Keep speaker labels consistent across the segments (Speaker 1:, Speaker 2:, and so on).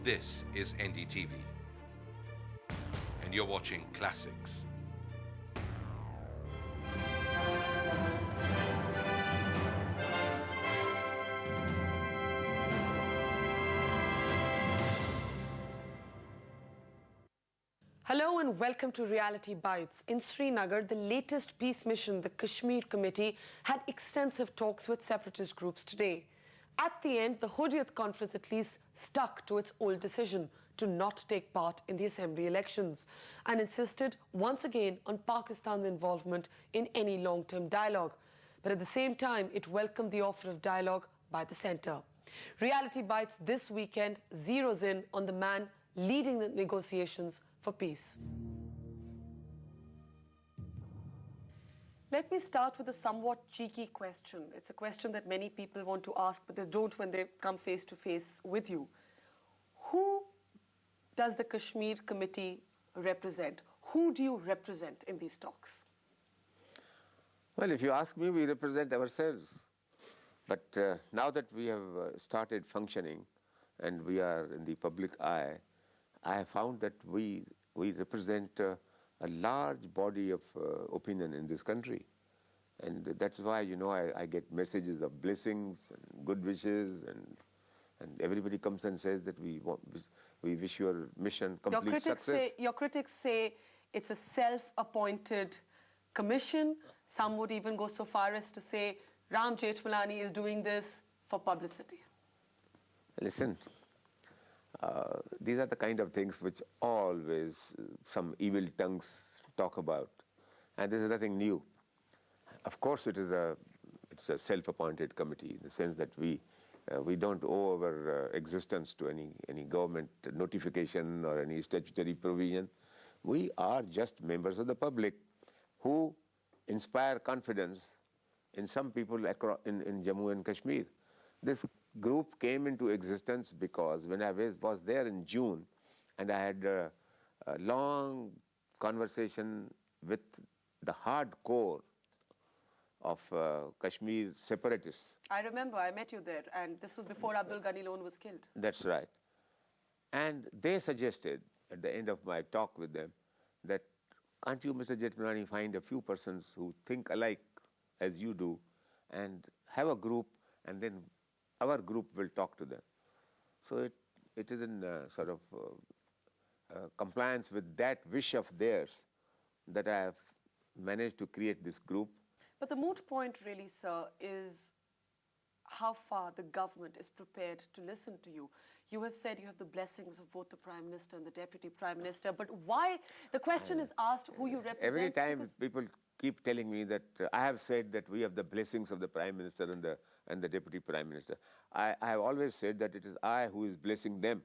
Speaker 1: This is NDTV, and you're watching Classics.
Speaker 2: Hello and welcome to Reality Bites. In Srinagar, the latest peace mission, the Kashmir Committee, had extensive talks with separatist groups today. At the end, the Hurriyat Conference at least stuck to its old decision to not take part in the assembly elections and insisted once again on Pakistan's involvement in any long-term dialogue. But at the same time, it welcomed the offer of dialogue by the centre. Reality Bites this weekend zeroes in on the man leading the negotiations for peace. Let me start with a somewhat cheeky question. It's a question that many people want to ask, but they don't when they come face to face with you. Who does the Kashmir Committee represent? Who do you represent in these talks?
Speaker 3: Well, if you ask me, we represent ourselves. But now that we have started functioning and we are in the public eye, I have found that we represent a large body of opinion in this country. And that's why, you know, I get messages of blessings and good wishes, and everybody comes and says that we wish your mission complete success.
Speaker 2: Your critics say it's a self-appointed commission. Some would even go so far as to say Ram Jethmalani is doing this for publicity.
Speaker 3: Listen. These are the kind of things which always some evil tongues talk about, and this is nothing new. Of course, it's a self-appointed committee in the sense that we don't owe our existence to any government notification or any statutory provision. We are just members of the public who inspire confidence in some people in Jammu and Kashmir. This group came into existence because when I was there in June and I had a long conversation with the hardcore of Kashmir separatists.
Speaker 2: I remember, I met you there, and this was before Abdul Ghani Lone was killed.
Speaker 3: That's right. And they suggested at the end of my talk with them that, can't you, Mr. Jethmalani, find a few persons who think alike as you do and have a group, and then our group will talk to them. So it is in sort of compliance with that wish of theirs that I have managed to create this group.
Speaker 2: But the moot point really, sir, is how far the government is prepared to listen to you. You have said you have the blessings of both the Prime Minister and the Deputy Prime Minister, but why? The question is asked who you represent.
Speaker 3: Every time people keep telling me that I have said that we have the blessings of the Prime Minister and the Deputy Prime Minister. I have always said that it is I who is blessing them.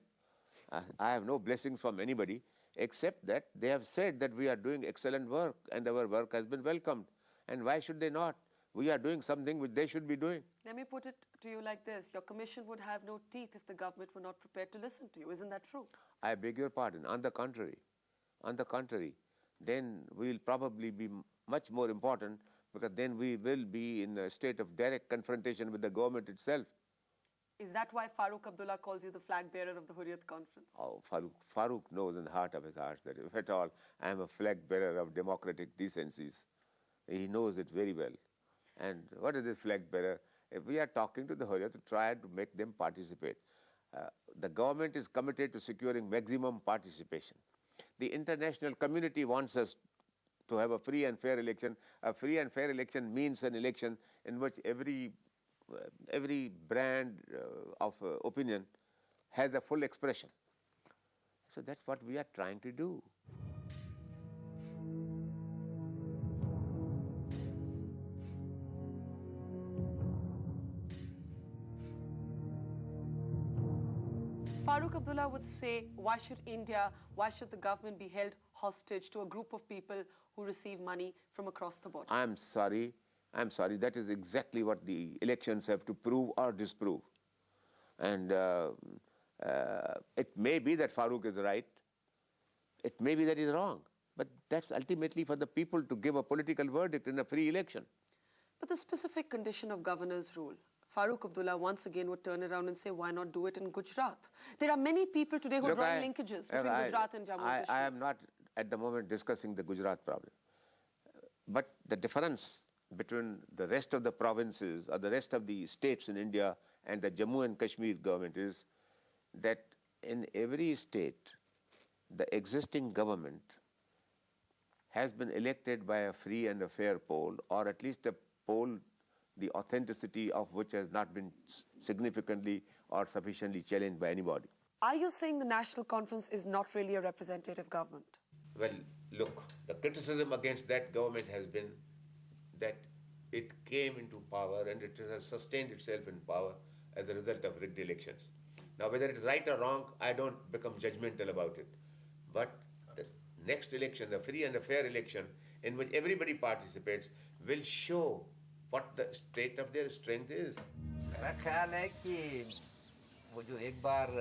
Speaker 3: I have no blessings from anybody except that they have said that we are doing excellent work and our work has been welcomed. And why should they not? We are doing something which they should be doing.
Speaker 2: Let me put it to you like this. Your commission would have no teeth if the government were not prepared to listen to you. Isn't that true?
Speaker 3: I beg your pardon. On the contrary, then we will probably be much more important, because then we will be in a state of direct confrontation with the government itself.
Speaker 2: Is that why Farooq Abdullah calls you the flag bearer of the Hurriyat Conference?
Speaker 3: Oh, Farooq knows in the heart of his heart that if at all I am a flag bearer of democratic decencies. He knows it very well. And what is this flag bearer? If we are talking to the Hurriyat to try to make them participate, the government is committed to securing maximum participation. The international community wants us to have a free and fair election. A free and fair election means an election in which every brand of opinion has a full expression. So that's what we are trying to do.
Speaker 2: Farooq Abdullah would say, why should the government be held hostage to a group of people who receive money from across the border?
Speaker 3: I'm sorry. That is exactly what the elections have to prove or disprove. And it may be that Farooq is right. It may be that he's wrong. But that's ultimately for the people to give a political verdict in a free election.
Speaker 2: But the specific condition of governor's rule, Farooq Abdullah once again would turn around and say, why not do it in Gujarat? There are many people today who are drawing linkages between Gujarat and Jammu and Kashmir.
Speaker 3: I am not at the moment discussing the Gujarat problem. But the difference between the rest of the provinces or the rest of the states in India and the Jammu and Kashmir government is that in every state, the existing government has been elected by a free and a fair poll, or at least a poll the authenticity of which has not been significantly or sufficiently challenged by anybody.
Speaker 2: Are you saying the National Conference is not really a representative government?
Speaker 3: Well, look, the criticism against that government has been that it came into power and it has sustained itself in power as a result of rigged elections. Now, whether it is right or wrong, I don't become judgmental about it. But the next election, the free and a fair election, in which everybody participates, will show what the state of their strength is.
Speaker 4: मेरा ख्याल है कि वो जो एक बार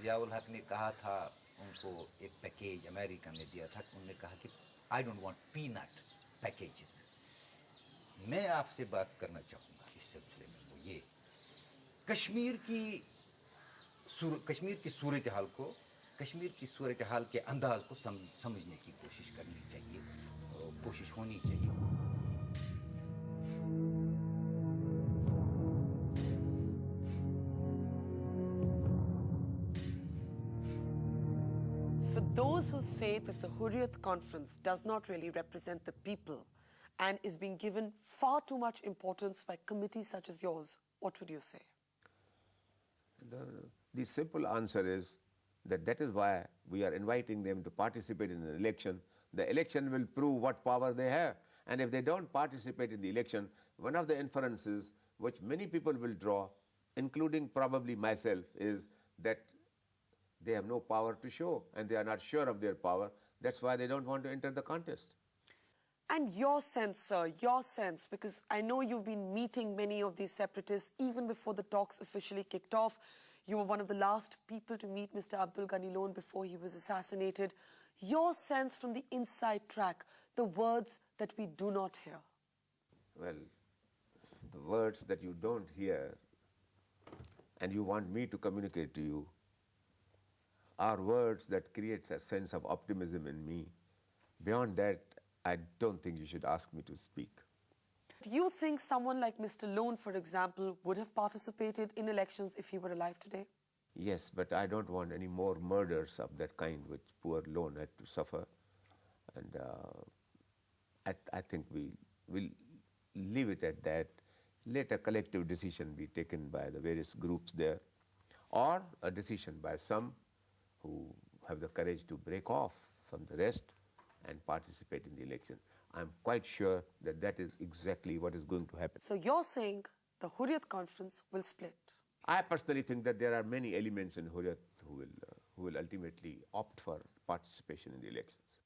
Speaker 4: ज़ियाउल हक ने कहा था उनको एक पैकेज अमेरिका ने दिया था उन्होंने कहा कि I don't want peanut packages. मैं आपसे बात करना चाहूँगा इस सिलसिले में वो ये कश्मीर की सूरत हाल को कश्मीर की सूरत हाल के अंदाज को समझने की कोशिश करनी चाहिए कोशिश होनी चाहिए
Speaker 2: For those who say that the Hurriyat Conference does not really represent the people and is being given far too much importance by committees such as yours, what would you say?
Speaker 3: The simple answer is that is why we are inviting them to participate in an election. The election will prove what power they have. And if they don't participate in the election, one of the inferences which many people will draw, including probably myself, is that they have no power to show and they are not sure of their power. That's why they don't want to enter the contest.
Speaker 2: And your sense, sir, your sense, because I know you've been meeting many of these separatists even before the talks officially kicked off. You were one of the last people to meet Mr. Abdul Ghani Lone before he was assassinated. Your sense from the inside track, the words that we do not hear.
Speaker 3: Well, the words that you don't hear and you want me to communicate to you are words that create a sense of optimism in me. Beyond that, I don't think you should ask me to speak.
Speaker 2: Do you think someone like Mr. Lone, for example, would have participated in elections if he were alive today?
Speaker 3: Yes, but I don't want any more murders of that kind which poor Lone had to suffer. And I think we will leave it at that. Let a collective decision be taken by the various groups there, or a decision by some who have the courage to break off from the rest and participate in the election. I'm quite sure that that is exactly what is going to happen.
Speaker 2: So you're saying the Hurriyat Conference will split?
Speaker 3: I personally think that there are many elements in Hurriyat who will ultimately opt for participation in the elections.